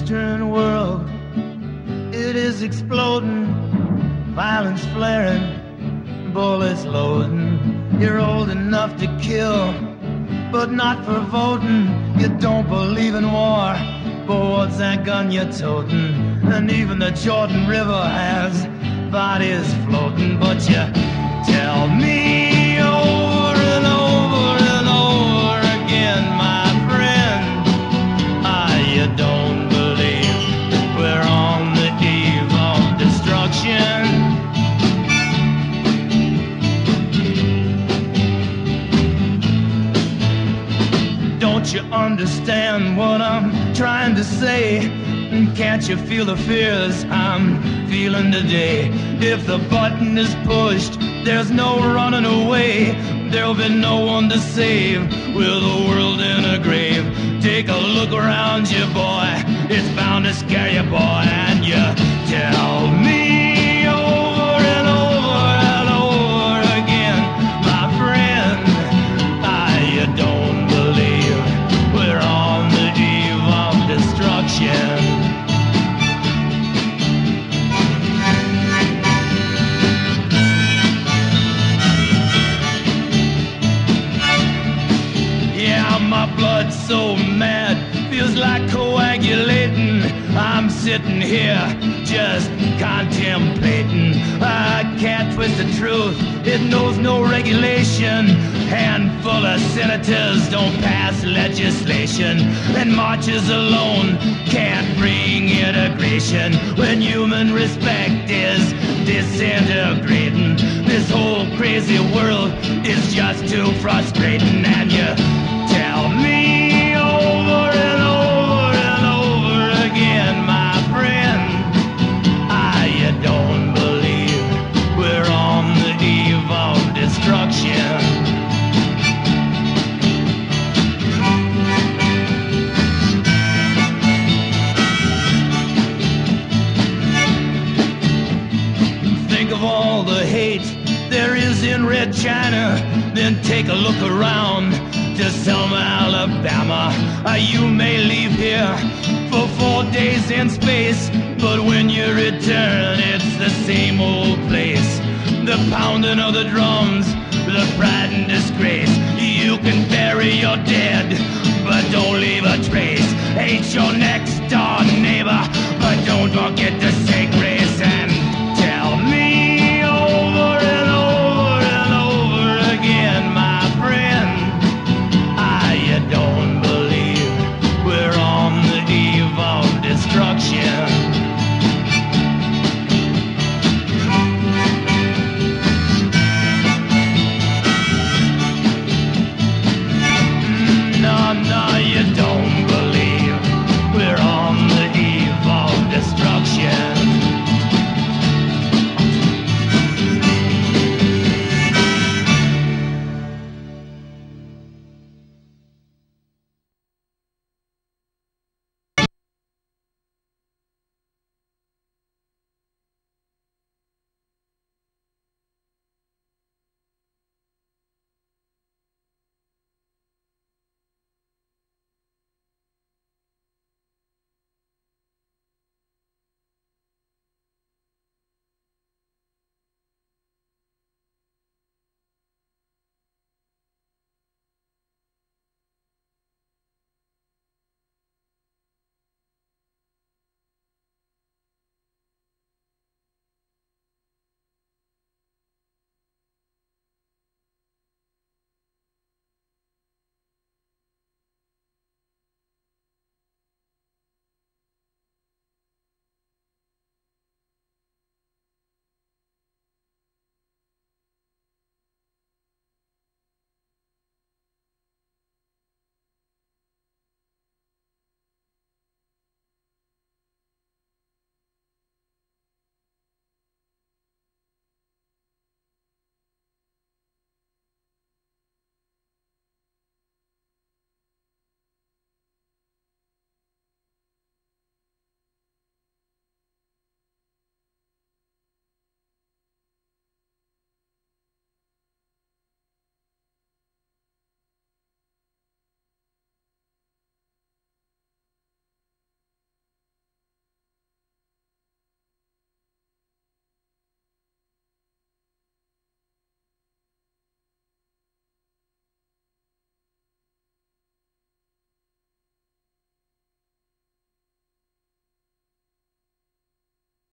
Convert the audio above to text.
Western world, it is exploding, violence flaring, bullets loading. You're old enough to kill, but not for voting. You don't believe in war, but what's that gun you're toting? And even the Jordan River has bodies floating. But you tell me over and over and over again, my friend, you don't believe we're on the eve of destruction. Don't you understand what I'm trying to say? Can't you feel the fears I'm feeling today? If the button is pushed, there's no running away. There'll be no one to save with the world in a grave. Take a look around you, boy, it's bound to scare you, boy. And you tell me over and over and over again, my friend, you don't believe we're on the eve of destruction. My blood's so mad, feels like coagulating. I'm sitting here just contemplating. I can't twist the truth, it knows no regulation. Handful of senators don't pass legislation, and marches alone can't bring integration. When human respect is disintegrating, this whole crazy world is just too frustrating. And you tell me over and over and over again, my friend, you don't believe we're on the eve of destruction. Think of all the hate there is in Red China, then take a look around to Selma, Alabama. You may leave here for 4 days in space, but when you return, it's the same old place. The pounding of the drums, the pride and disgrace. You can bury your dead, but don't leave a trace. Hate your next door neighbor, but don't forget to